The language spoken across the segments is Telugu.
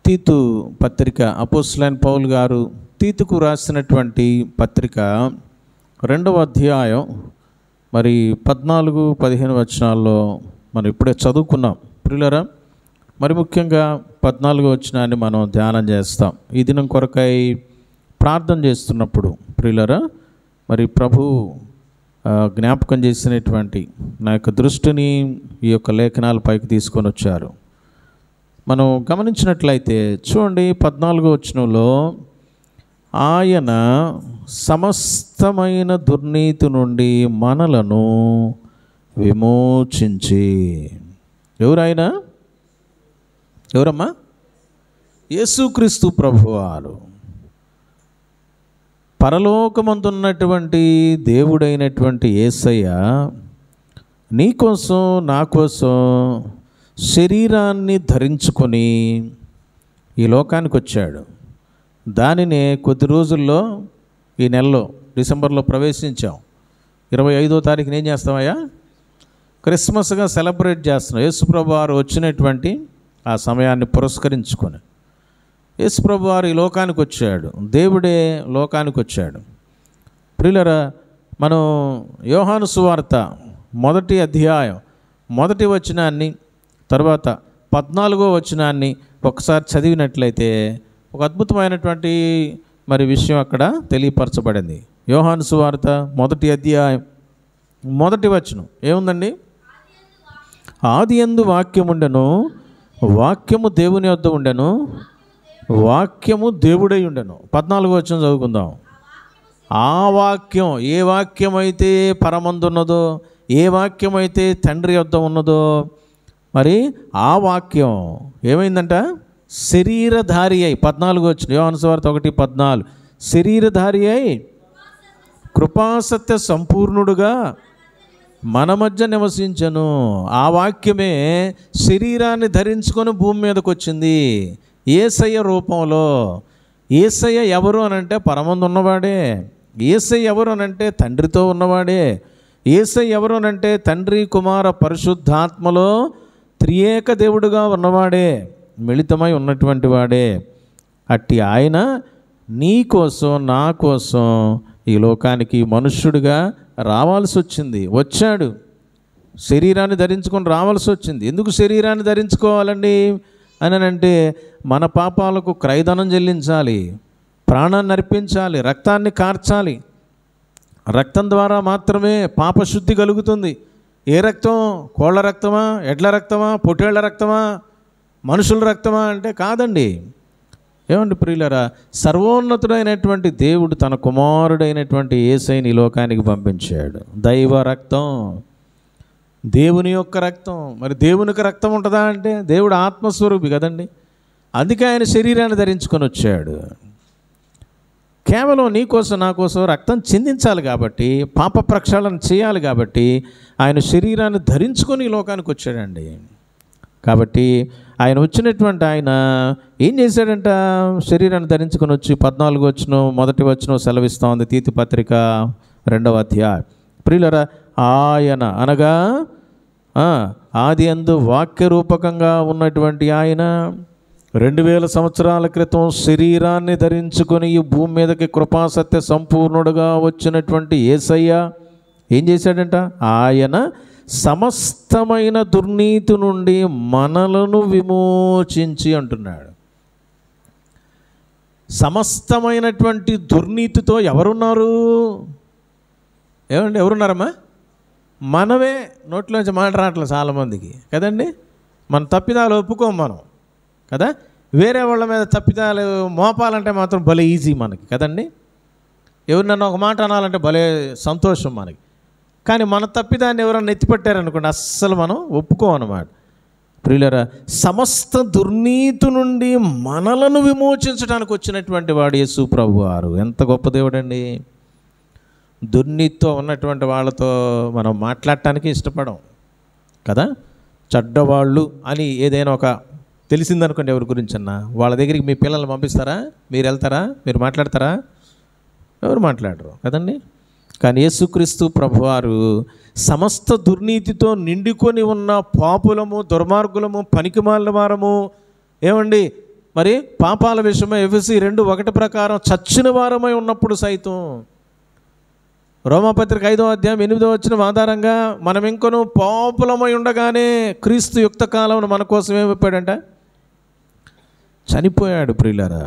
తీతు పత్రిక అపోస్తలుడైన పౌలు గారు తీతుకు రాసినటువంటి పత్రిక 2వ అధ్యాయం మరి 14-15 వచనాల్లో మనం ఇప్పుడే చదువుకున్నాం ప్రియులారా. మరి ముఖ్యంగా 14వ వచనాన్ని మనం ధ్యానం చేస్తాం. ఈ దినం కొరకై ప్రార్థన చేస్తున్నప్పుడు ప్రియులారా, మరి ప్రభు జ్ఞాపకం చేసినటువంటి నా యొక్క దృష్టిని ఈ యొక్క లేఖనాల పైకి తీసుకొని వచ్చారు. మనం గమనించినట్లయితే చూడండి, 14వ వచనంలో ఆయన సమస్తమైన దుర్నీతి నుండి మనలను విమోచించి. ఎవరైనా? ఎవరమ్మా? యేసుక్రీస్తు ప్రభువారు. పరలోకమందున్నటువంటి దేవుడైనటువంటి యేసయ్య నీకోసం నా కోసం శరీరాన్ని ధరించుకొని ఈ లోకానికి వచ్చాడు. దానినే కొద్ది రోజుల్లో ఈ నెలలో డిసెంబర్లో ప్రవేశించాం. 25వ తారీఖున ఏం చేస్తామయ్యా? క్రిస్మస్గా సెలబ్రేట్ చేస్తున్నాం. యేసుప్రభు వారు వచ్చినటువంటి ఆ సమయాన్ని పురస్కరించుకొని యేసుప్రభు వారు ఈ లోకానికి వచ్చాడు. దేవుడే లోకానికి వచ్చాడు. ప్రియులారా, మనం యోహాను సువార్త 1వ అధ్యాయం 1వ వచనాన్ని తర్వాత 14వ వచనాన్ని ఒకసారి చదివినట్లయితే ఒక అద్భుతమైనటువంటి మరి విషయం అక్కడ తెలియపరచబడింది. యోహాను సువార్త 1వ అధ్యాయం 1వ వచనం ఏముందండి? ఆదియందు వాక్యముండెను, వాక్యము దేవుని వద్ద ఉండెను, వాక్యము దేవుడై ఉండెను. 14వ వచనం చదువుకుందాం. ఆ వాక్యం, ఏ వాక్యం అయితే పరమందున్నదో, ఏ వాక్యం అయితే తండ్రి వద్ద ఉన్నదో, మరి ఆ వాక్యం ఏమైందంట? శరీరధారి అయి. 14వ వచనం యోహాను సువార్త 1:14 శరీరధారి అయి కృపాసత్య సంపూర్ణుడుగా మన మధ్య నివసించను. ఆ వాక్యమే శరీరాన్ని ధరించుకొని భూమి మీదకి వచ్చింది యేసయ్య రూపంలో. యేసయ్య ఎవరు అనంటే పరమందు ఉన్నవాడే. యేసయ్య ఎవరు అనంటే తండ్రితో ఉన్నవాడే. యేసయ్య ఎవరు అనంటే తండ్రి కుమార పరిశుద్ధాత్మలో త్రియేక దేవుడుగా ఉన్నవాడే, మిళితమై ఉన్నటువంటి వాడే. అట్టి ఆయన నీ కోసం నా కోసం ఈ లోకానికి మనుష్యుడిగా రావాల్సి వచ్చింది. వచ్చాడు, శరీరాన్ని ధరించుకొని రావాల్సి వచ్చింది. ఎందుకు శరీరాన్ని ధరించుకోవాలండి అని అంటే, మన పాపాలకు క్రయధనం చెల్లించాలి, ప్రాణాన్ని అర్పించాలి, రక్తాన్ని కార్చాలి. రక్తం ద్వారా మాత్రమే పాపశుద్ధి కలుగుతుంది. ఏ రక్తం? కోళ్ళ రక్తమా, ఎడ్ల రక్తమా, పొట్టేళ్ల రక్తమా, మనుషుల రక్తమా అంటే కాదండి. ఏమండి ప్రియులారా, సర్వోన్నతుడైనటువంటి దేవుడు తన కుమారుడైనటువంటి యేసయ్యని ఈ లోకానికి పంపించాడు. దైవ రక్తం, దేవుని యొక్క రక్తం. మరి దేవునికి రక్తం ఉంటుందా అంటే, దేవుడు ఆత్మస్వరూపి కదండి. అందుకే ఆయన శరీరాన్ని ధరించుకొని వచ్చాడు. కేవలం నీ కోసం నా కోసం రక్తం చిందించాలి కాబట్టి, పాప ప్రక్షాళన చేయాలి కాబట్టి ఆయన శరీరాన్ని ధరించుకొని ఈ లోకానికి వచ్చాడండి. కాబట్టి ఆయన వచ్చినటువంటి ఆయన ఏం చేశాడంట? శరీరాన్ని ధరించుకొని వచ్చి 14వ వచనం 1వ వచనం సెలవిస్తూ ఉంది తీతు పత్రిక 2వ అధ్యాయం. ప్రియులారా, ఆయన అనగా ఆదియందు వాక్య రూపకంగా ఉన్నటువంటి ఆయన 2000 సంవత్సరాల క్రితం శరీరాన్ని ధరించుకొని ఈ భూమి మీదకి కృపాసత్య సంపూర్ణుడుగా వచ్చినటువంటి యేసయ్య ఏం చేశాడంట? ఆయన సమస్తమైన దుర్నీతి నుండి మనలను విమోచించి అంటున్నాడు. సమస్తమైనటువంటి దుర్నీతితో ఎవరున్నారు? ఏమండి, ఎవరున్నారమ్మా? మనమే. నోట్లోంచి మాట రావట్లేదు చాలామందికి కదండి. మన తప్పిదాలు ఒప్పుకోం మనం కదా. వేరే వాళ్ళ మీద తప్పిదాలు మోపాలంటే మాత్రం భలే ఈజీ మనకి కదండి. ఎవరినన్నా ఒక మాట అనాలంటే భలే సంతోషం మనకి. కానీ మన తప్పిదాన్ని ఎవరన్నా ఎత్తిపట్టారనుకోండి, అస్సలు మనం ఒప్పుకోమన్నమాట. ప్రియులారా, సమస్త దుర్నీతి నుండి మనలను విమోచించడానికి వచ్చినటువంటి వాడు యేసు ప్రభువారు. ఎంత గొప్ప దేవుడండి. దుర్నీతితో ఉన్నటువంటి వాళ్ళతో మనం మాట్లాడటానికి ఇష్టపడం కదా. చెడ్డవాళ్ళు అని ఏదైనా ఒక తెలిసిందనుకోండి ఎవరి గురించి అన్నా, వాళ్ళ దగ్గరికి మీ పిల్లల్ని పంపిస్తారా? మీరు వెళ్తారా? మీరు మాట్లాడతారా? ఎవరు మాట్లాడరు కదండి. కానీ యేసుక్రీస్తు ప్రభువారు సమస్త దుర్నీతితో నిండుకొని ఉన్న పాపులము, దుర్మార్గులము, పనికిమాలిన వారము, ఏమండి మరి పాపాల విషయమై ఎఫెసీ 2:1 ప్రకారం చచ్చిన వారమై ఉన్నప్పుడు సైతం రోమాపత్రిక 5వ అధ్యాయం 8వ వచనం ఆధారంగా మనం ఇంకొను పాపులమై ఉండగానే క్రీస్తు యుక్త కాలం మన కోసం ఏమైపోయాడంట, చనిపోయాడు. ప్రియులారా,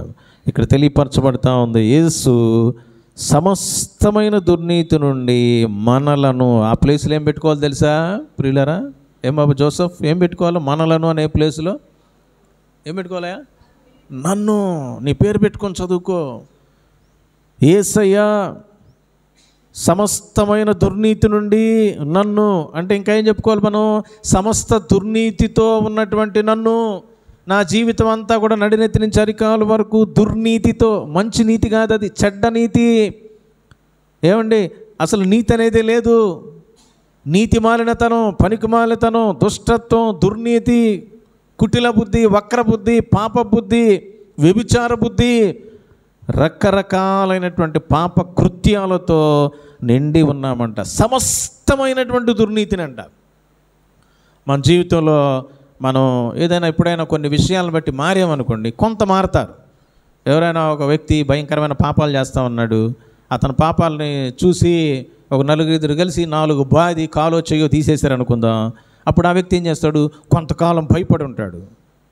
ఇక్కడ తెలియపరచబడతా ఉంది, యేసు సమస్తమైన దుర్నీతి నుండి మనలను, ఆ ప్లేస్లో ఏం పెట్టుకోవాలి తెలుసా ప్రియులారా? ఏం బాబు జోసఫ్, ఏం పెట్టుకోవాలి? మనలను అనే ప్లేస్లో ఏం పెట్టుకోవాలా? నన్ను. నీ పేరు పెట్టుకొని చదువుకో. యేసయ్య సమస్తమైన దుర్నీతి నుండి నన్ను అంటే ఇంకా ఏం చెప్పుకోవాలి మనం? సమస్త దుర్నీతితో ఉన్నటువంటి నన్ను, నా జీవితం అంతా కూడా నడినెత్తి నుంచి అరికాల వరకు దుర్నీతితో, మంచి నీతి కాదు అది, చెడ్డ నీతి. ఏమండి, అసలు నీతి అనేది లేదు. నీతి మాలినతనం, పనికి మాలినతనం, దుష్టత్వం, దుర్నీతి, కుటిల బుద్ధి, వక్ర బుద్ధి, పాప బుద్ధి, వ్యభిచార బుద్ధి, రకరకాలైనటువంటి పాప కృత్యాలతో నిండి ఉన్నామంట. సమస్తమైనటువంటి దుర్నీతిని అంట. మన జీవితంలో మనం ఏదైనా ఎప్పుడైనా కొన్ని విషయాలను బట్టి మారామనుకోండి, కొంత మారతారు. ఎవరైనా ఒక వ్యక్తి భయంకరమైన పాపాలు చేస్తూ ఉన్నాడు, అతని పాపాలని చూసి ఒక నలుగురు కలిసి 4 బాది కాలో చెయ్యో తీసేశారు అనుకుందాం. అప్పుడు ఆ వ్యక్తి ఏం చేస్తాడు? కొంతకాలం భయపడి ఉంటాడు.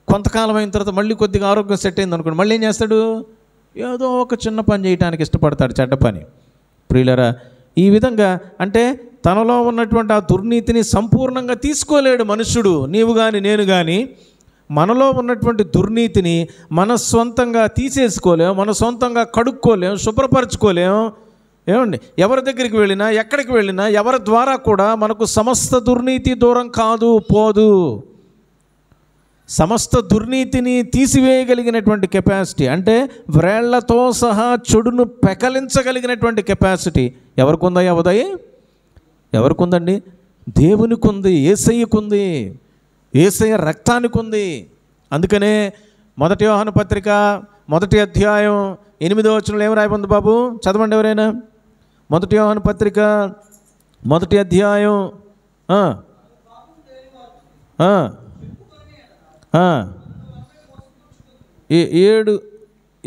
కొంతకాలం అయిన తర్వాత మళ్ళీ కొద్దిగా ఆరోగ్యం సెట్ అయింది అనుకోండి, మళ్ళీ ఏం చేస్తాడు? ఏదో ఒక చిన్న పని చేయడానికి ఇష్టపడతాడు, చెడ్డ పని. ప్రియులరా, ఈ విధంగా అంటే తనలో ఉన్నటువంటి ఆ దుర్నీతిని సంపూర్ణంగా తీసుకోలేడు మనుష్యుడు. నీవు కానీ నేను కానీ మనలో ఉన్నటువంటి దుర్నీతిని మన సొంతంగా తీసేసుకోలేం, మన సొంతంగా కడుక్కోలేం, శుభ్రపరచుకోలేం. ఏమండి, ఎవరి దగ్గరికి వెళ్ళినా, ఎక్కడికి వెళ్ళినా, ఎవరి ద్వారా కూడా మనకు సమస్త దుర్నీతి దూరం కాదు, పోదు. సమస్త దుర్నీతిని తీసివేయగలిగినటువంటి కెపాసిటీ, అంటే వ్రేళ్లతో సహా చెడును పెకలించగలిగినటువంటి కెపాసిటీ ఎవరికి ఉందా? ఉదయ్ ఎవరికి ఉందండి? దేవునికి ఉంది, యేసయ్యకు ఉంది, యేసయ్య రక్తానికి ఉంది. అందుకనే 1 యోహాను పత్రిక 1వ అధ్యాయం 8వ వచనంలో ఏం రాయబడింది బాబు? చదవండి ఎవరైనా. 1 యోహాను పత్రిక 1వ అధ్యాయం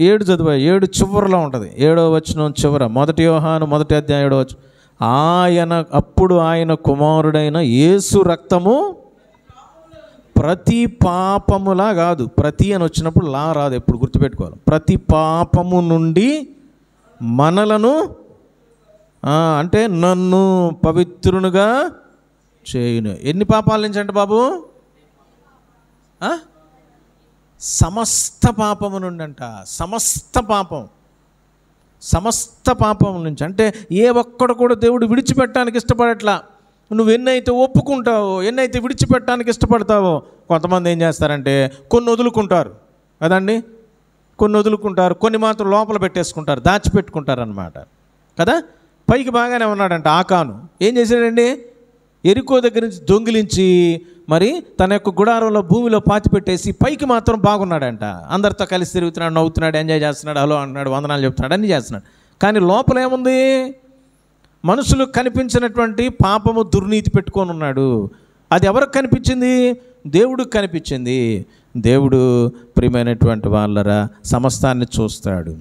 7 చదువు, 7 చివరిలో ఉంటుంది, 7వ వచనం చివర. 1 యోహాను 1వ అధ్యాయం 7వ వచనం. అప్పుడు ఆయన కుమారుడైన యేసు రక్తము ప్రతి పాపములా కాదు, ప్రతి అని వచ్చినప్పుడు లా రాదు, ఎప్పుడు గుర్తుపెట్టుకోవాలి. ప్రతి పాపము నుండి మనలను అంటే నన్ను పవిత్రునిగా చేయును. ఎన్ని పాపాల నుంచి అంటే బాబు? సమస్త పాపము నుండి అంట. సమస్త పాపం నుంచి అంటే ఏ ఒక్కడు కూడా దేవుడు విడిచిపెట్టడానికి ఇష్టపడట్లా. నువ్వు ఎన్నైతే ఒప్పుకుంటావో, ఎన్నైతే విడిచిపెట్టడానికి ఇష్టపడతావో, కొంతమంది ఏం చేస్తారంటే కొన్ని వదులుకుంటారు కదండి, కొన్ని వదులుకుంటారు, కొన్ని మాత్రం లోపల పెట్టేసుకుంటారు, దాచిపెట్టుకుంటారు అన్నమాట కదా. పైకి బాగానే ఉన్నాడంట ఆకాను, ఏం చేశాడండి? ఎరికో దగ్గర నుంచి దొంగిలించి మరి తన యొక్క గుడారంలో భూమిలో పాతిపెట్టేసి పైకి మాత్రం బాగున్నాడంట. అందరితో కలిసి తిరుగుతున్నాడు, నవ్వుతున్నాడు, ఎంజాయ్ చేస్తున్నాడు, హలో అంటున్నాడు, వందనాలు చెప్తున్నాడు, అన్నీ చేస్తున్నాడు. కానీ లోపల ఏముంది? మనుషులకు కనిపించినటువంటి పాపము, దుర్నీతి పెట్టుకొని ఉన్నాడు. అది ఎవరికి కనిపించింది? దేవుడికి కనిపించింది. దేవుడు ప్రియమైనటువంటి వాళ్ళరా సమస్తాన్ని చూస్తాడు.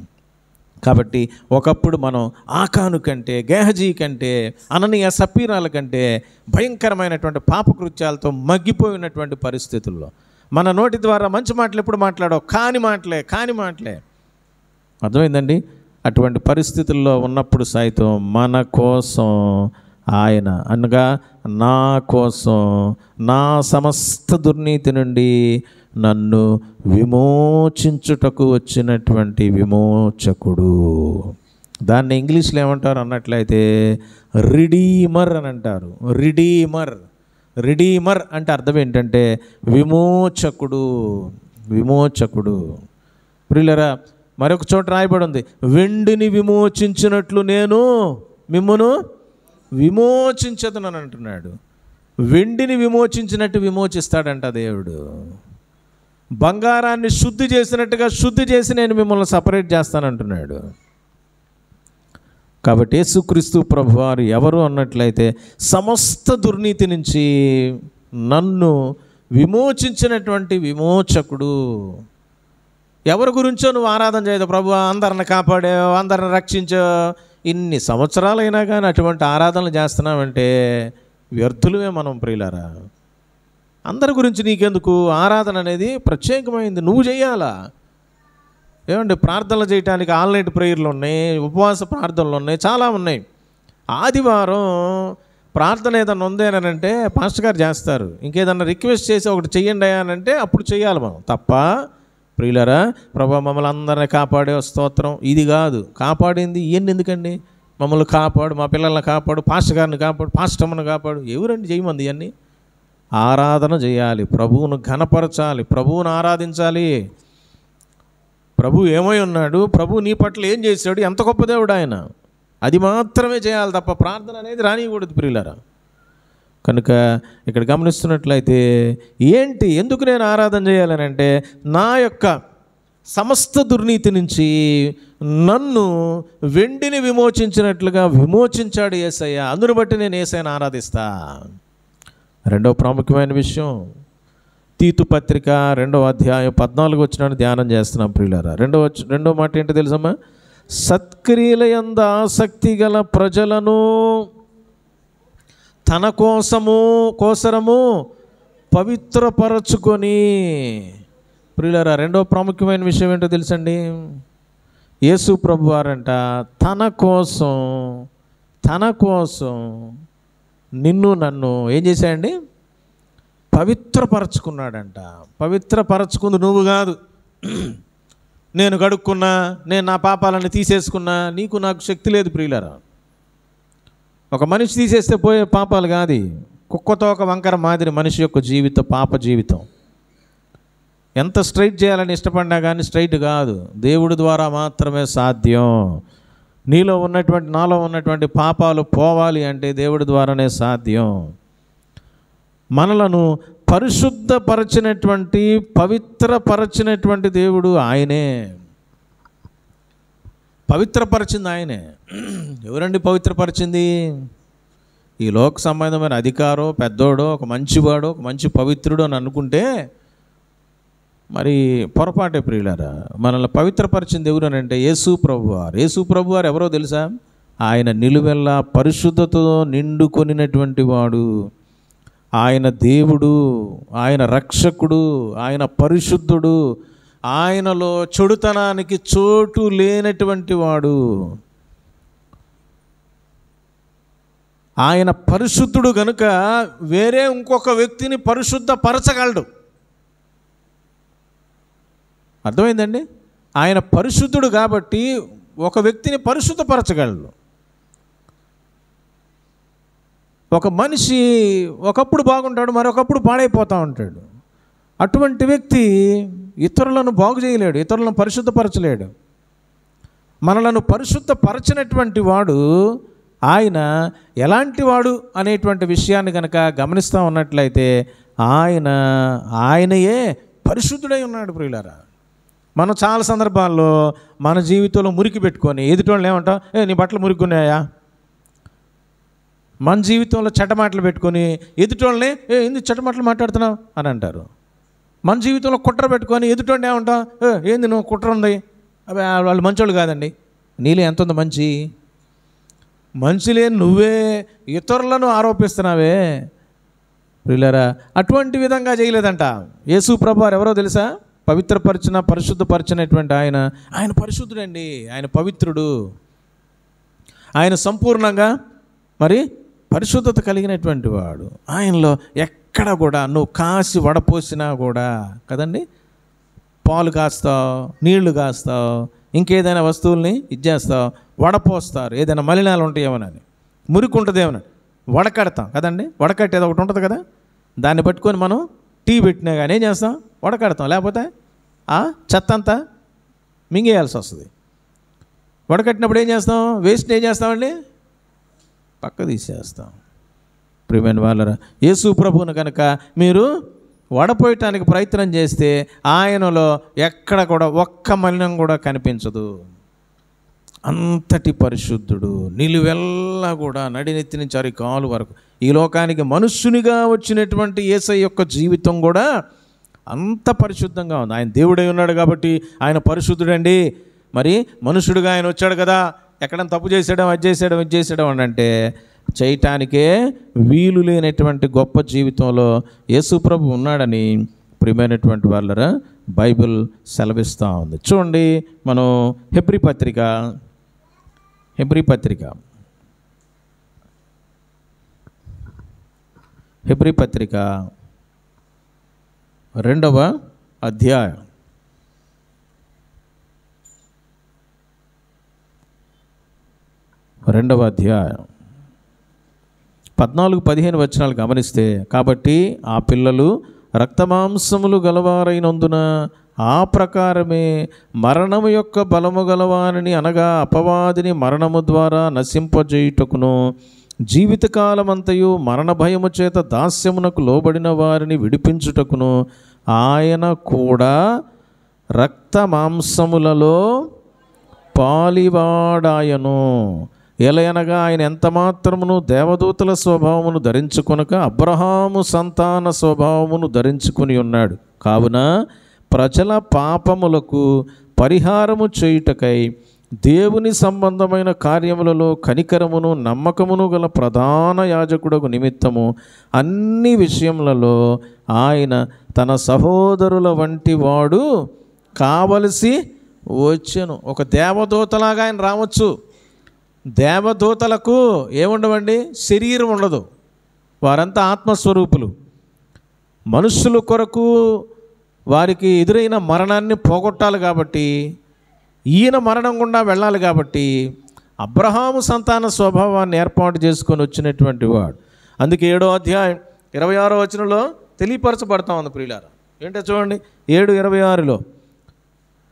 కాబట్టి ఒకప్పుడు మనం ఆకాను కంటే, గేహజీ కంటే, అననీయ సప్పీరాల కంటే భయంకరమైనటువంటి పాపకృత్యాలతో మగ్గిపోయినటువంటి పరిస్థితుల్లో మన నోటి ద్వారా మంచి మాటలు ఎప్పుడు మాట్లాడవు, కాని మాటలే. అర్థమైందండి? అటువంటి పరిస్థితుల్లో ఉన్నప్పుడు సైతం మన కోసం ఆయన, అనగా నా కోసం, నా సమస్త దుర్నీతి నుండి నన్ను విమోచించుటకు వచ్చినటువంటి విమోచకుడు. దాన్ని ఇంగ్లీష్లో ఏమంటారు అన్నట్లయితే రిడీమర్ అని అంటారు. రిడీమర్ అంటే అర్థం ఏంటంటే విమోచకుడు. ప్రియులరా, మరొక చోట రాయబడి ఉంది, వెండిని విమోచించినట్లు నేను మిమ్మును విమోచించదునని అంటున్నాడు. వెండిని విమోచించినట్టు విమోచిస్తాడంట దేవుడు. బంగారాన్ని శుద్ధి చేసినట్టుగా శుద్ధి చేసి నేను మిమ్మల్ని సపరేట్ చేస్తానంటున్నాడు. కాబట్టి యేసుక్రీస్తు ప్రభువారు ఎవరు అన్నట్లయితే సమస్త దుర్నీతి నుంచి నన్ను విమోచించినటువంటి విమోచకుడు. ఎవరి గురించో నువ్వు ఆరాధన చేయదు. ప్రభు అందరిని కాపాడావు, అందరిని రక్షించావు, ఇన్ని సంవత్సరాలైనా కానీ అటువంటి ఆరాధనలు చేస్తున్నామంటే వ్యర్థులమే మనం ప్రియులారా. అందరి గురించి నీకెందుకు? ఆరాధన అనేది ప్రత్యేకమైంది, నువ్వు చేయాలా. ఏమండి, ప్రార్థనలు చేయడానికి ఆన్లైన్ ప్రేయర్లు ఉన్నాయి, ఉపవాస ప్రార్థనలు ఉన్నాయి, చాలా ఉన్నాయి. ఆదివారం ప్రార్థన ఏదన్నా ఉందేనంటే పాస్టర్ గారు చేస్తారు. ఇంకేదన్నా రిక్వెస్ట్ చేసి ఒకటి చెయ్యండి అనంటే అప్పుడు చేయాలి మనం. తప్ప ప్రియులరా, ప్రభా మమ్మల్ని అందరినీ కాపాడే స్తోత్రం ఇది కాదు. కాపాడింది ఇవన్నీ ఎందుకండి? మమ్మల్ని కాపాడు, మా పిల్లల్ని కాపాడు, పాస్టర్ గారిని కాపాడు, పాస్టర్ అమ్మను కాపాడు, ఎవరండి చేయమంది ఇవన్నీ? ఆరాధన చేయాలి, ప్రభువును ఘనపరచాలి, ప్రభువును ఆరాధించాలి. ప్రభు ఏమై ఉన్నాడు, ప్రభు నీ పట్ల ఏం చేశాడు, ఎంత గొప్ప దేవుడు ఆయన, అది మాత్రమే చేయాలి తప్ప ప్రార్థన అనేది రానియకూడదు ప్రియులారా. కనుక ఇక్కడ గమనిస్తున్నట్లయితే ఏంటి, ఎందుకు నేను ఆరాధన చేయాలని అంటే, నా యొక్క సమస్త దుర్నీతి నుంచి నన్ను వెండిని విమోచించినట్లుగా విమోచించాడు యేసయ్య. అందును బట్టి నేను యేసయ్యను ఆరాధిస్తా. రెండవ ప్రాముఖ్యమైన విషయం, తీతు పత్రిక 2వ అధ్యాయం 14 వచనాన్ని ధ్యానం చేస్తున్నాం ప్రియులారా. రెండవ మాట ఏంటో తెలుసమ్మా? సత్క్రియల యందు ఆసక్తి గల ప్రజలను తన కోసరము పవిత్రపరచుకొని. ప్రియులారా, రెండవ ప్రాముఖ్యమైన విషయం ఏంటో తెలుసండి? యేసు ప్రభు వారంట తన కోసం నిన్ను నన్ను ఏం చేశాడండి? పవిత్రపరచుకున్నాడంట. పవిత్రపరచుకుంది నువ్వు కాదు. నేను గడుక్కున్నా, నేను నా పాపాలను తీసేసుకున్నా, నీకు నాకు శక్తి లేదు ప్రియులారా. ఒక మనిషి తీసేస్తే పోయే పాపాలు కాదు. కుక్కతో ఒక వంకర మాదిరి మనిషి యొక్క జీవితం, పాప జీవితం. ఎంత స్ట్రైట్ చేయాలని ఇష్టపడినా కానీ స్ట్రైట్ కాదు. దేవుడి ద్వారా మాత్రమే సాధ్యం. నాలో ఉన్నటువంటి పాపాలు పోవాలి అంటే దేవుడి ద్వారానే సాధ్యం. మనలను పరిశుద్ధపరచినటువంటి, పవిత్రపరచినటువంటి దేవుడు ఆయనే. పవిత్రపరిచింది ఆయనే. ఎవరండి పవిత్రపరిచింది? ఈ లోక సంబంధమైన అధికారో, పెద్దోడో, ఒక మంచివాడో, ఒక మంచి పవిత్రుడో అని అనుకుంటే మరి పొరపాటే ప్రియులారా. మనల్ని పవిత్రపరిచింది ఎవరు అని అంటే యేసు ప్రభువారు. యేసు ప్రభువారు ఎవరో తెలుసా? ఆయన నిలువెల్లా పరిశుద్ధతతో నిండుకొనినటువంటి వాడు. ఆయన దేవుడు, ఆయన రక్షకుడు, ఆయన పరిశుద్ధుడు, ఆయనలో చెడుతనానికి చోటు లేనటువంటి వాడు. ఆయన పరిశుద్ధుడు కనుక వేరే ఇంకొక వ్యక్తిని పరిశుద్ధపరచగలడు. అర్థమైందండి? ఆయన పరిశుద్ధుడు కాబట్టి ఒక వ్యక్తిని పరిశుద్ధపరచగలడు. ఒక మనిషి ఒకప్పుడు బాగుంటాడు, మరొకప్పుడు పాడైపోతూ ఉంటాడు. అటువంటి వ్యక్తి ఇతరులను బాగు చేయలేడు, ఇతరులను పరిశుద్ధపరచలేడు. మనలను పరిశుద్ధపరచినటువంటి వాడు ఆయన ఎలాంటి వాడు అనేటువంటి విషయాన్ని కనుక గమనిస్తూ ఉన్నట్లయితే ఆయనయే పరిశుద్ధుడై ఉన్నాడు ప్రియులారా. మనం చాలా సందర్భాల్లో మన జీవితంలో మురికి పెట్టుకొని ఎదుటోళ్ళు ఏమంటాం, నీ బట్టలు మురిక్కున్నాయా? మన జీవితంలో చెడ్డమాటలు పెట్టుకొని ఎదుటోళ్ళని ఎందుకు చెడ్డమాటలు మాట్లాడుతున్నావు అని అంటారు. మన జీవితంలో కుట్ర పెట్టుకొని ఎదుటోళ్ళని ఏమంటాం, ఏంది నువ్వు కుట్ర ఉంది, వాళ్ళు మంచోళ్ళు కాదండి. నీలో ఎంత ఉంది మంచి లేని నువ్వే ఇతరులను ఆరోపిస్తున్నావే ప్రియులారా. అటువంటి విధంగా చేయలేదంట యేసు ప్రభువారు. ఎవరో తెలుసా? పరిశుద్ధపరిచినటువంటి ఆయన పరిశుద్ధుడండి, ఆయన పవిత్రుడు, ఆయన సంపూర్ణంగా మరి పరిశుద్ధత కలిగినటువంటి వాడు. ఆయనలో ఎక్కడ కూడా నువ్వు కాసి వడపోసినా కూడా కదండి, పాలు కాస్తావు, నీళ్లు కాస్తావు, ఇంకేదైనా వస్తువుల్ని ఇచ్చేస్తావు, వడపోస్తారు. ఏదైనా మలినాలు ఉంటాయేమోనని, మురికి ఉంటుందేమోనని వడకడతాం కదండి. వడకట్టేది ఒకటి ఉంటుంది కదా, దాన్ని పట్టుకొని మనం టీ పెట్టినా కానీ ఏం చేస్తాం? వడకడతాం. లేకపోతే ఆ చెత్త అంతా మింగేయాల్సి వస్తుంది. వడకట్టినప్పుడు ఏం చేస్తాం? వేస్ట్ ఏం చేస్తామండి? పక్క తీసేస్తాం. ప్రియమైన వాళ్ళరా, యేసు ప్రభువును కనుక మీరు వడపోయటానికి ప్రయత్నం చేస్తే ఆయనలో ఎక్కడ కూడా ఒక్క మలినం కూడా కనిపించదు. అంతటి పరిశుద్ధుడు, నిలువెల్లా కూడా నడినెత్తి నుంచి అరికాలు వరకు ఈ లోకానికి మనుష్యునిగా వచ్చినటువంటి యేసయ్య యొక్క జీవితం కూడా అంత పరిశుద్ధంగా ఉంది. ఆయన దేవుడై ఉన్నాడు కాబట్టి ఆయన పరిశుద్ధుడండి. మరి మనుషుడుగా ఆయన వచ్చాడు కదా, ఎక్కడైనా తప్పు చేసాడో అది చేసాడో అని అంటే చేయటానికే వీలు లేనటువంటి గొప్ప జీవితంలో యేసుప్రభు ఉన్నాడని ప్రియమైనటువంటి వాళ్ళరా బైబిల్ సెలవిస్తూ ఉంది. చూడండి, మనం హెబ్రీ పత్రిక 2వ అధ్యాయం 14-15 వచనాలు గమనిస్తే, కాబట్టి ఆ పిల్లలు రక్తమాంసములు గలవారైనందున ఆ ప్రకారమే మరణము యొక్క బలము గలవారిని, అనగా అపవాదిని మరణము ద్వారా నశింపజేయుటకును, జీవితకాలమంతయు మరణ భయము చేత దాస్యమునకు లోబడిన వారిని విడిపించుటకును ఆయన కూడా రక్తమాంసములలో పాలివాడాయను. ఎలయనగా ఆయన ఎంతమాత్రమును దేవదూతల స్వభావమును ధరించుకొనక అబ్రహాము సంతాన స్వభావమును ధరించుకుని ఉన్నాడు. కావున ప్రజల పాపములకు పరిహారము చేయుటకై దేవుని సంబంధమైన కార్యములలో కనికరమును నమ్మకమును గల ప్రధాన యాజకుడకు నిమిత్తము అన్ని విషయములలో ఆయన తన సహోదరుల వంటి వాడు కావలసి వచ్చెను. ఒక దేవదూతలాగా ఆయన రావచ్చు. దేవదూతలకు ఏముండవండి, శరీరం ఉండదు, వారంతా ఆత్మస్వరూపులు. మనుషుల కొరకు వారికి ఎదురైన మరణాన్ని పోగొట్టాలి కాబట్టి, ఈయన మరణం గుండా వెళ్ళాలి కాబట్టి అబ్రహాము సంతాన స్వభావాన్ని ఏర్పాటు చేసుకొని వచ్చినటువంటి వాడు. అందుకే 7వ అధ్యాయం 26వ వచనంలో తెలియపరచబడతా ఉంది ప్రియులారా. ఏంటో చూడండి, 7:26లో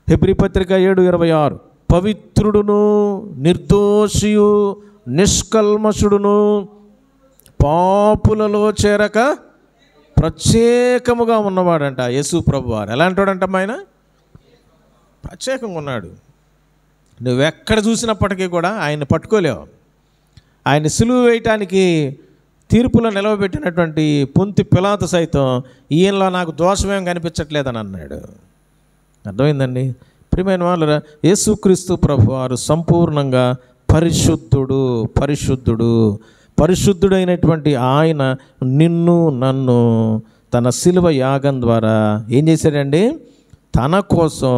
హెబ్రీ పత్రిక 7:26, పవిత్రుడును నిర్దోషియు నిష్కల్మషుడును పాపులలో చేరక ప్రత్యేకముగా ఉన్నవాడంట యేసు ప్రభువారు. ఎలాంటివాడంటమ్మా ఆయన? ప్రత్యేకంగా ఉన్నాడు. నువ్వెక్కడ చూసినప్పటికీ కూడా ఆయన్ని పట్టుకోలేవు. ఆయన సిలువ వేయటానికి తీర్పులో నిలవబెట్టినటువంటి పొంతి పిలాతు సైతం ఈయనలో నాకు దోషమేం కనిపించట్లేదని అన్నాడు. అర్థమైందండి? ప్రియమైన వాళ్ళరా, యేసుక్రీస్తు ప్రభువారు సంపూర్ణంగా పరిశుద్ధుడైనటువంటి ఆయన నిన్ను నన్ను తన సిలువ యాగం ద్వారా ఏం చేశాడండి? తన కోసం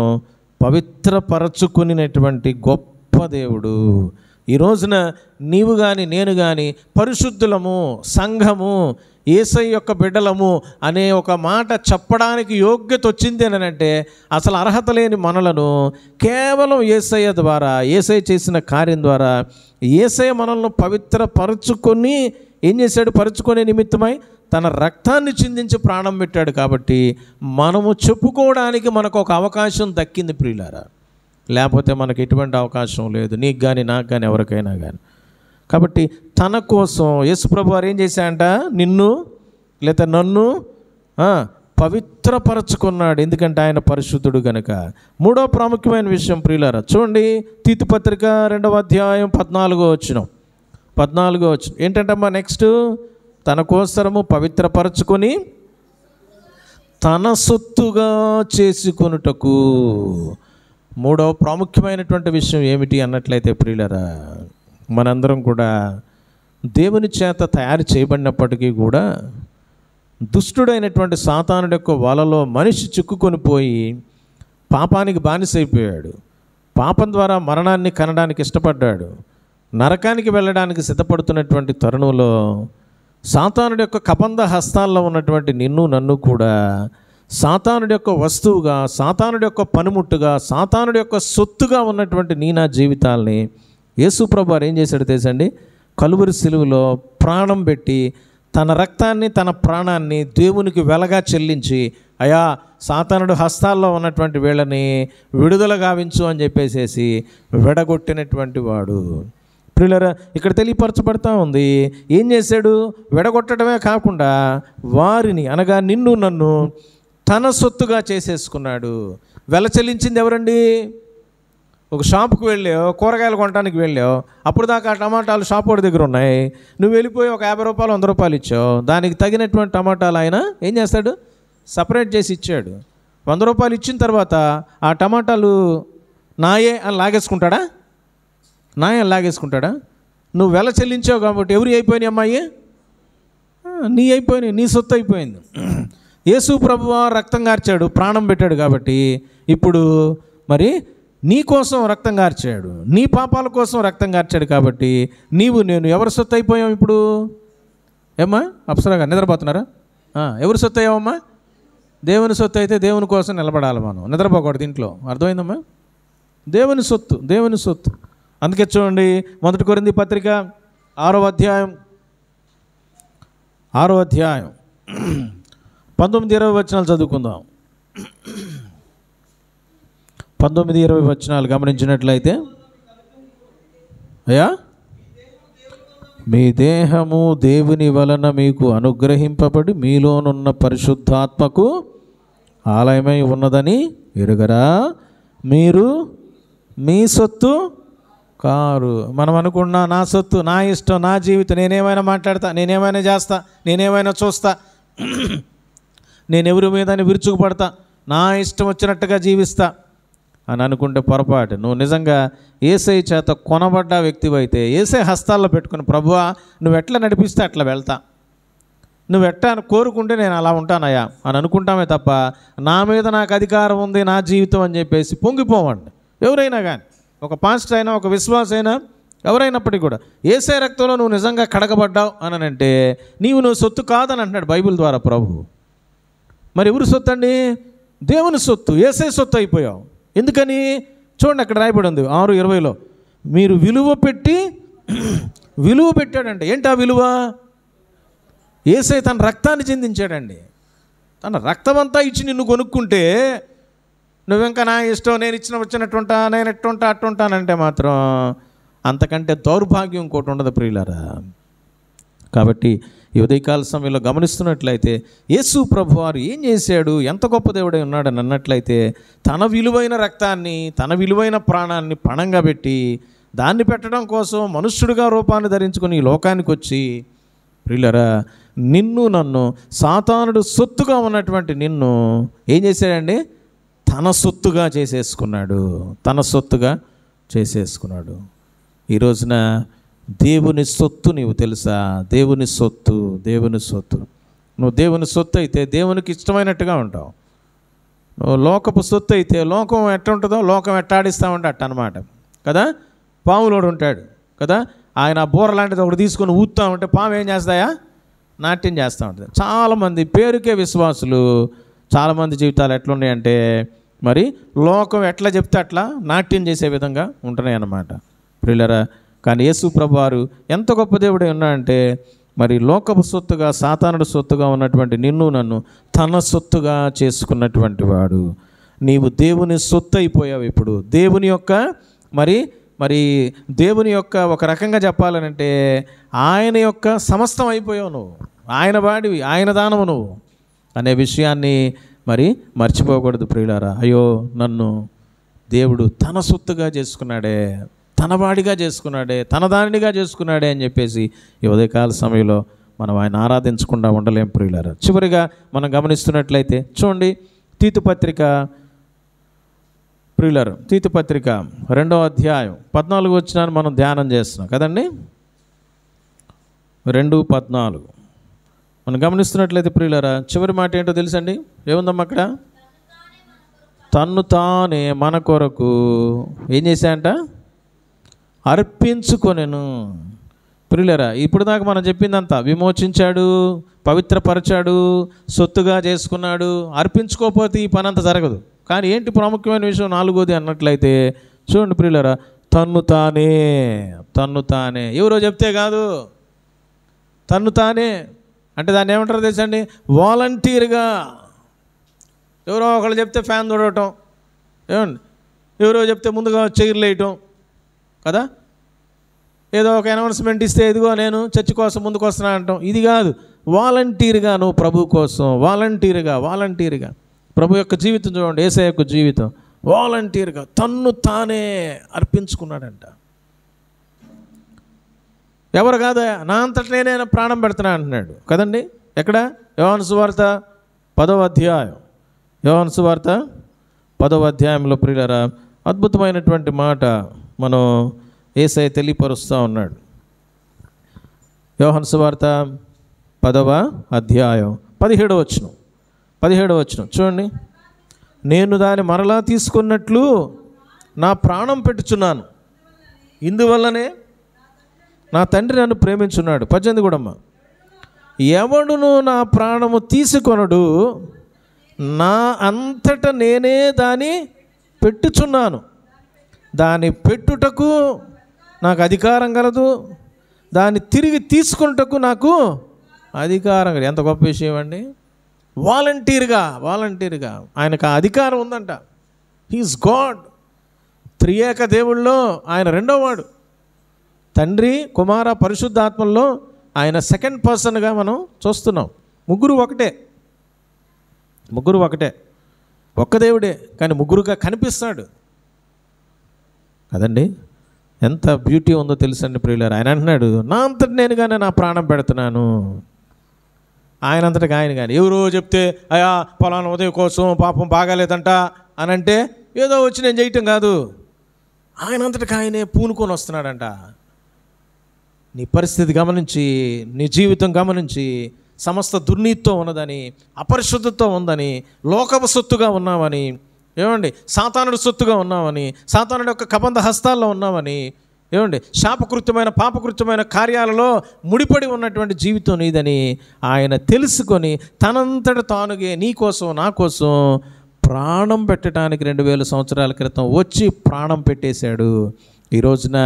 పవిత్రపరచుకునేటువంటి గొప్ప దేవుడు. ఈ రోజున నీవు కానీ నేను కానీ పరిశుద్ధులము, సంఘము, యేసయ్య యొక్క బిడ్డలము అనే ఒక మాట చెప్పడానికి యోగ్యత వచ్చింది అని అంటే అసలు అర్హత లేని మనలను కేవలం యేసయ్య ద్వారా, యేసయ్య చేసిన కార్యం ద్వారా యేసయ్య మనల్ని పవిత్రపరచుకొని ఏం చేశాడు? పరుచుకునే నిమిత్తమై తన రక్తాన్ని చిందించి ప్రాణం పెట్టాడు. కాబట్టి మనము చెప్పుకోవడానికి మనకు ఒక అవకాశం దక్కింది ప్రియులారా. లేకపోతే మనకు ఎటువంటి అవకాశం లేదు, నీకు కానీ నాకు కానీ ఎవరికైనా కానీ. కాబట్టి తన కోసం యేసుప్రభు వారు ఏం చేశాడంట? నిన్ను లేదా నన్ను పవిత్రపరచుకున్నాడు. ఎందుకంటే ఆయన పరిశుద్ధుడు కనుక. మూడో ప్రాముఖ్యమైన విషయం ప్రియులారా, చూడండి, తీతు పత్రిక 2వ అధ్యాయం 14వ వచనం ఏంటంటమ్మా? నెక్స్ట్, తన కోసరము పవిత్రపరచుకొని తన సొత్తుగా చేసుకొనుటకు. మూడవ ప్రాముఖ్యమైనటువంటి విషయం ఏమిటి అన్నట్లయితే ప్రియులరా, మనందరం కూడా దేవుని చేత తయారు చేయబడినప్పటికీ కూడా దుష్టుడైనటువంటి సాతానుడి యొక్క వలలో మనిషి చిక్కుకొని పోయి పాపానికి బానిసైపోయాడు. పాపం ద్వారా మరణాన్ని కనడానికి ఇష్టపడ్డాడు. నరకానికి వెళ్ళడానికి సిద్ధపడుతున్నటువంటి తరుణంలో సాతానుడి యొక్క కబంధ హస్తాల్లో ఉన్నటువంటి నిన్ను నన్ను కూడా సాతానుడి యొక్క వస్తువుగా, సాతానుడి యొక్క పనిముట్టుగా, సాతానుడి యొక్క సొత్తుగా ఉన్నటువంటి నా జీవితాల్ని యేసుప్రభు వారు ఏం చేశాడు తెలుసండి? కలువరి సిలువలో ప్రాణం పెట్టి తన రక్తాన్ని, తన ప్రాణాన్ని దేవునికి వెలగా చెల్లించి, అయా సాతానుడు హస్తాల్లో ఉన్నటువంటి వీళ్ళని విడుదల గావించు అని చెప్పేసేసి విడగొట్టినటువంటి వాడు. ప్రియులారా, ఇక్కడ తెలియపరచబడతా ఉంది. ఏం చేశాడు? విడగొట్టడమే కాకుండా వారిని, అనగా నిన్ను నన్ను తన సొత్తుగా చేసేసుకున్నాడు. వెల చెల్లించింది ఎవరండి? ఒక షాపుకు వెళ్ళావు, కూరగాయలు కొనడానికి వెళ్ళావు, అప్పుడు దాకా టమాటాలు షాప్ వాడి దగ్గర ఉన్నాయి, నువ్వు వెళ్ళిపోయి ఒక 50 రూపాయలు 100 రూపాయలు ఇచ్చావు, దానికి తగినటువంటి టమాటాలు ఆయన ఏం చేస్తాడు? సపరేట్ చేసి ఇచ్చాడు. 100 రూపాయలు ఇచ్చిన తర్వాత ఆ టమాటాలు నాయే అని లాగేసుకుంటాడా? నాయే అని లాగేసుకుంటాడా? నువ్వు వెల చెల్లించావు కాబట్టి ఎవరి అయిపోయినాయి అమ్మాయి? నీ అయిపోయినాయి, నీ సొత్తు అయిపోయింది. యేసు ప్రభువు రక్తం కార్చాడు, ప్రాణం పెట్టాడు కాబట్టి ఇప్పుడు మరి నీ కోసం రక్తం కార్చాడు, నీ పాపాల కోసం రక్తం కార్చాడు కాబట్టి నీవు నేను ఎవరి సొత్తు అయిపోయాం ఇప్పుడు? ఏమ్మా అప్సరగా నిద్రపోతున్నారా? ఎవరి సొత్తు అయ్యావమ్మా? దేవుని సొత్తు అయితే దేవుని కోసం నిలబడాలి, మనం నిద్రపోకూడదు ఇంట్లో. అర్థమైందమ్మా? దేవుని సొత్తు, దేవుని సొత్తు. అందుకే చూడండి 1 కొరింథీ పత్రిక 6వ అధ్యాయం 19-20 వచనాలు చదువుకుందాం. 19-20 వచనాలు గమనించినట్లయితే, అయ్యా మీ దేహము దేవుని వలన మీకు అనుగ్రహింపబడి మీలోనున్న పరిశుద్ధాత్మకు ఆలయమై ఉన్నదని ఎరుగరా? మీరు మీ సొత్తు కారు. మనం అనుకున్నా నా సొత్తు, నా ఇష్టం, నా జీవితం, నేనేమైనా మాట్లాడతా, నేనేమైనా చేస్తా, నేనేమైనా చూస్తా, నేను ఎవరి మీద విరుచుకుపడతా, నా ఇష్టం వచ్చినట్టుగా జీవిస్తా అని అనుకుంటే పొరపాటు. నువ్వు నిజంగా యేసయ్య చేత కొనబడ్డ వ్యక్తివైతే యేసయ్య హస్తాల్లో పెట్టుకుని, ప్రభువా నువ్వు ఎట్లా నడిపిస్తే అట్లా వెళ్తా, నువ్వు ఎట్లా కోరుకుంటే నేను అలా ఉంటానయ్యా అని అనుకుంటామే తప్ప నా మీద నాకు అధికారం ఉంది, నా జీవితం అని చెప్పేసి పొంగిపోవండి. ఎవరైనా కానీ, ఒక పాస్టర్ అయినా, ఒక విశ్వాస అయినా, ఎవరైనప్పటికీ కూడా యేసయ్య రక్తంలో నువ్వు నిజంగా కడగబడ్డావు అని అంటే నువ్వు సొత్తు కాదని అంటున్నాడు బైబిల్ ద్వారా ప్రభువు. మరి ఎవరు సొత్తు అండి? దేవుని సొత్తు, యేసయ్య సొత్తు అయిపోయావు. ఎందుకని? చూడండి అక్కడ రాయబడి ఉంది 6:20లో, మీరు విలువ పెట్టాడంటే. ఏంటి ఆ విలువ? యేసయ్య తన రక్తాన్ని చెందించాడండి. తన రక్తం అంతా ఇచ్చి నిన్ను కొనుక్కుంటే నువ్వింకా నా ఇష్టం, నేను వచ్చినట్టుంటా, నేను ఎట్టుంటా అట్టుంటానంటే మాత్రం అంతకంటే దౌర్భాగ్యం ఇంకోటి ఉండదు ప్రియులారా. కాబట్టి ఈ ఉదయకాల సమయంలో గమనిస్తున్నట్లయితే యేసు ప్రభువారు ఏం చేశాడు, ఎంత గొప్ప దేవుడై ఉన్నాడని అన్నట్లయితే తన విలువైన రక్తాన్ని, తన విలువైన ప్రాణాన్ని పణంగా పెట్టి దాన్ని పెట్టడం కోసం మనుష్యుడిగా రూపాన్ని ధరించుకొని ఈ లోకానికి వచ్చి, ప్రియులారా, నిన్ను నన్ను, సాతానుడు సొత్తుగా ఉన్నటువంటి నిన్ను ఏం చేశాడండి? తన సొత్తుగా చేసేసుకున్నాడు, తన సొత్తుగా చేసేసుకున్నాడు. ఈ రోజున దేవుని సొత్తు నీవు తెలుసా? దేవుని సొత్తు, దేవుని సొత్తు. నువ్వు దేవుని సొత్తు అయితే దేవునికి ఇష్టమైనట్టుగా ఉంటావు. నువ్వు లోకపు సొత్తు అయితే లోకం ఎట్ట ఉంటుందో, లోకం ఎట్టాడిస్తామంటే అట్ట అనమాట కదా. పాములోడు ఉంటాడు కదా, ఆయన బూర లాంటిది ఒకటి తీసుకొని ఊతామంటే పాము ఏం చేస్తాయా? నాట్యం చేస్తూ ఉంటుంది. చాలామంది పేరుకే విశ్వాసులు, చాలామంది జీవితాలు ఎట్లున్నాయంటే మరి లోకం ఎట్లా చెప్తే అట్లా నాట్యం చేసే విధంగా ఉంటున్నాయి అన్నమాట ప్రియులరా. కానీ యేసు ప్రభువారు ఎంత గొప్ప దేవుడై ఉన్నాడంటే మరి లోకపు సొత్తుగా, సాతానుడు సొత్తుగా ఉన్నటువంటి నిన్ను నన్ను తన సొత్తుగా చేసుకున్నటువంటి వాడు. నీవు దేవుని సొత్తు అయిపోయావు. ఇప్పుడు దేవుని యొక్క మరి దేవుని యొక్క ఒక రకంగా చెప్పాలనంటే ఆయన యొక్క సమస్తం అయిపోయావు నువ్వు. ఆయన వాడివి, ఆయన దానము నువ్వు అనే విషయాన్ని మరి మర్చిపోకూడదు ప్రియులారా. అయ్యో నన్ను దేవుడు తన సొత్తుగా చేసుకున్నాడే, తన వాడిగా చేసుకున్నాడే, తన దానిగా చేసుకున్నాడే అని చెప్పేసి ఈ ఉదయకాల సమయంలో మనం ఆయన ఆరాధించకుండా ఉండలేం ప్రియులారా. చివరిగా మనం గమనిస్తున్నట్లయితే చూడండి, తీతు పత్రిక ప్రియులారు, తీతు పత్రిక 2వ అధ్యాయం 14 వచనాన్ని మనం ధ్యానం చేస్తున్నాం కదండి. 2:14 మనం గమనిస్తున్నట్లయితే ప్రియులారా, చివరి మాట ఏంటో తెలుసండి? ఏముందమ్మా అక్కడ? తన్ను తానే మన కొరకు ఏం చేశాయంట? అర్పించుకొనెను. ప్రియులారా, ఇప్పుడు దాకా మనం చెప్పిందంతా విమోచించాడు, పవిత్రపరచాడు, సొత్తుగా చేసుకున్నాడు. అర్పించుకోకపోతే ఈ పని అంతా జరగదు. కానీ ఏంటి ప్రాముఖ్యమైన విషయం 4వది అన్నట్లయితే చూడండి ప్రియులారా, తన్ను తానే ఎవరో చెప్తే కాదు, తన్ను తానే అంటే దాన్ని ఏమంటారో తెలుసండి? వాలంటీర్గా. ఎవరో ఒకళ్ళు చెప్తే ఫ్యాన్ చూడటం, ఏమండి, ఎవరో చెప్తే ముందుగా చైర్లు వేయటం కదా, ఏదో ఒక అనౌన్స్మెంట్ ఇస్తే ఇదిగో నేను చర్చి కోసం ముందుకు వస్తున్నా అంటాం. ఇది కాదు, వాలంటీర్గా నువ్వు ప్రభు కోసం వాలంటీర్గా ప్రభు యొక్క జీవితం చూడండి, యేసయ్య యొక్క జీవితం వాలంటీర్గా తన్ను తానే అర్పించుకున్నాడంట. ఎవరు కాదా, నా అంతట నేనే ప్రాణం పెడుతున్నా అంటున్నాడు కదండి. ఎక్కడ? యోహాను సువార్త 10వ అధ్యాయం, యోహాను సువార్త 10వ అధ్యాయంలో ప్రియులారా అద్భుతమైనటువంటి మాట మనం యేసయ్య తెలియపరుస్తూ ఉన్నాడు. యోహాను సువార్త 10వ అధ్యాయం 17వ వచనం చూడండి. నేను దాన్ని మరలా తీసుకున్నట్లు నా ప్రాణం పెట్టుచున్నాను, ఇందువల్లనే నా తండ్రి నన్ను ప్రేమించున్నాడు. 18 కూడా అమ్మ, ఎవడును నా ప్రాణము తీసుకొనడు, నా అంతట నేనే దాన్ని పెట్టుచున్నాను, దాన్ని పెట్టుటకు నాకు అధికారం కలదు, దాన్ని తిరిగి తీసుకున్నటకు నాకు అధికారం కలదు. ఎంత గొప్ప విషయం అండి. వాలంటీర్గా ఆయనకు ఆ అధికారం ఉందంట. He is god. త్రియేక దేవుళ్ళలో ఆయన రెండో వాడు. తండ్రి, కుమార, పరిశుద్ధాత్మల్లో ఆయన సెకండ్ పర్సన్గా మనం చూస్తున్నాం. ముగ్గురు ఒకటే, ఒక్క దేవుడే, కానీ ముగ్గురుగా కనిపిస్తాడు కదండి. ఎంత బ్యూటీ ఉందో తెలుసండి ప్రియులారా. ఆయన అంటున్నాడు, నా అంతటి నేనుగానే నా ప్రాణం పెడుతున్నాను. ఆయన అంతటికి ఆయన కానీ ఎవరో చెప్తే అయ్యా పలానా ఉదయం కోసం పాపం బాగాలేదంట అని అంటే ఏదో వచ్చి నేను చేయటం కాదు, ఆయన అంతటికి ఆయనే పూనుకొని వస్తున్నాడంట. నీ పరిస్థితి గమనించి, నీ జీవితం గమనించి, సమస్త దుర్నీతితో ఉన్నదని, అపరిశుద్ధతో ఉందని, లోకపు సొత్తుగా ఉన్నామని, ఏమండి సాతానుడి సొత్తుగా ఉన్నామని, సాతానుడి యొక్క కబంధ హస్తాల్లో ఉన్నామని, ఏమండి శాపకృత్యమైన పాపకృత్యమైన కార్యాలలో ముడిపడి ఉన్నటువంటి జీవితం నీదని ఆయన తెలుసుకొని తనంతట తానుగే నీ కోసం నా కోసం ప్రాణం పెట్టడానికి 2000 సంవత్సరాల క్రితం వచ్చి ప్రాణం పెట్టేశాడు. ఈ రోజున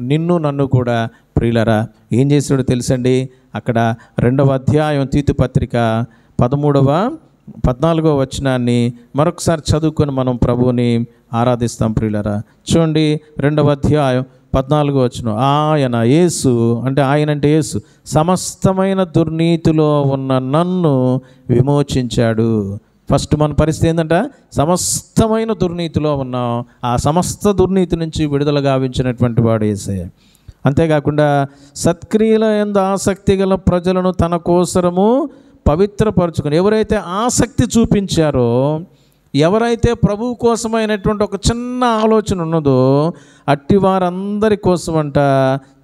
నిన్ను నన్ను కూడా ప్రియులరా ఏం చేశాడో తెలుసండి. అక్కడ 2వ అధ్యాయం తీతు పత్రిక 13-14 వచనాన్ని మరొకసారి చదువుకొని మనం ప్రభువుని ఆరాధిస్తాం ప్రియులరా. చూడండి, 2వ అధ్యాయం 14 వచనం. ఆయన యేసు అంటే యేసు సమస్తమైన దుర్నీతిలో ఉన్న నన్ను విమోచించాడు. ఫస్ట్ మన పరిస్థితి ఏంటంట, సమస్తమైన దుర్నీతిలో ఉన్నాం. ఆ సమస్త దుర్నీతి నుంచి విడుదల గావించినటువంటి వాడు యేసయ్య. అంతేకాకుండా సత్క్రియల యందు ఆసక్తి గల ప్రజలను తన కోసరము పవిత్రపరచుకొని, ఎవరైతే ఆసక్తి చూపించారో, ఎవరైతే ప్రభువు కోసమైనటువంటి ఒక చిన్న ఆలోచన ఉన్నదో అట్టి వారందరి కోసమంట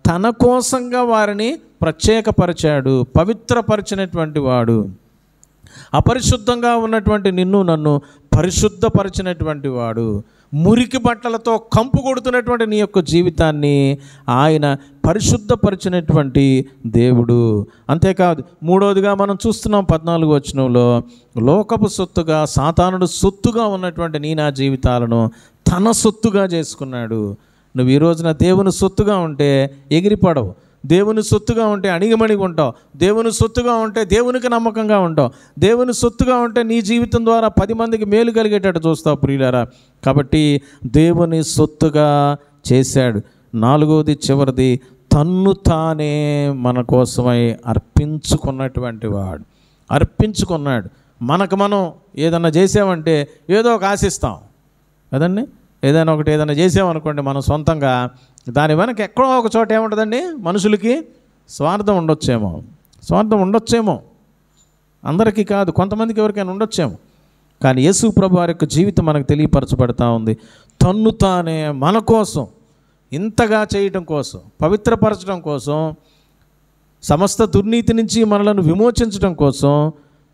తన కోసంగా వారిని ప్రత్యేకపరిచాడు, పవిత్రపరిచినటువంటి వాడు. అపరిశుద్ధంగా ఉన్నటువంటి నిన్ను నన్ను పరిశుద్ధపరిచినటువంటి వాడు. మురికి బట్టలతో కంపు కొడుతున్నటువంటి నీ యొక్క జీవితాన్ని ఆయన పరిశుద్ధపరిచినటువంటి దేవుడు. అంతేకాదు, మూడవదిగా మనం చూస్తున్నాం 14వ వచనంలో, లోకపు సొత్తుగా సాతానుడు సొత్తుగా ఉన్నటువంటి నీ నా జీవితాలను తన సొత్తుగా చేసుకున్నాడు. నువ్వు ఈ రోజున దేవుని సొత్తుగా ఉంటే ఎగిరిపడవు, దేవుని సొత్తుగా ఉంటే అణిగిమణిగి ఉంటావు, దేవుని సొత్తుగా ఉంటే దేవునికి నమ్మకంగా ఉంటావు, దేవుని సొత్తుగా ఉంటే నీ జీవితం ద్వారా 10 మందికి మేలు కలిగేటట్టు చూస్తావు ప్రియులారా. కాబట్టి దేవుని సొత్తుగా చేశాడు. 4వది చివరిది, తన్ను తానే మన కోసమై అర్పించుకున్నటువంటి వాడు. అర్పించుకున్నాడు. మనకు మనం ఏదన్నా చేసామంటే ఏదో ఒక ఆశిస్తాం కదండి. ఏదైనా చేసామనుకోండి మనం సొంతంగా, దాని వెనక ఎక్కడో ఒక చోట ఏముంటుందండి, మనుషులకి స్వార్థం ఉండొచ్చేమో. అందరికీ కాదు, కొంతమందికి ఎవరికైనా ఉండొచ్చేమో. కానీ యేసు ప్రభు వారి యొక్క జీవితం మనకు తెలియపరచబడతా ఉంది. తన్ను తానే మన కోసం ఇంతగా చేయటం కోసం, పవిత్రపరచడం కోసం, సమస్త దుర్నీతి నుంచి మనలను విమోచించడం కోసం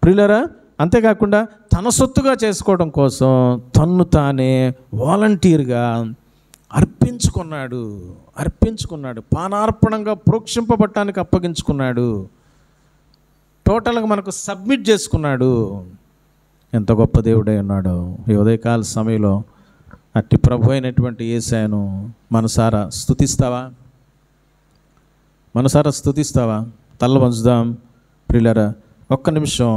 ప్రియులరా, అంతేకాకుండా తన సొత్తుగా చేసుకోవడం కోసం తన్ను తానే వాలంటీర్గా అర్పించుకున్నాడు. పానార్పణంగా ప్రోక్షింపబట్టానికి అప్పగించుకున్నాడు. టోటల్గా మనకు సబ్మిట్ చేసుకున్నాడు. ఎంత గొప్ప దేవుడై ఉన్నాడు. ఈ ఉదయకాల సమయంలో అట్టి ప్రభు అయినటువంటి యేసయ్యను మనసారా స్తుతిస్తావా? తల్ల వంచుదాం ప్రియులారా. ఒక్క నిమిషం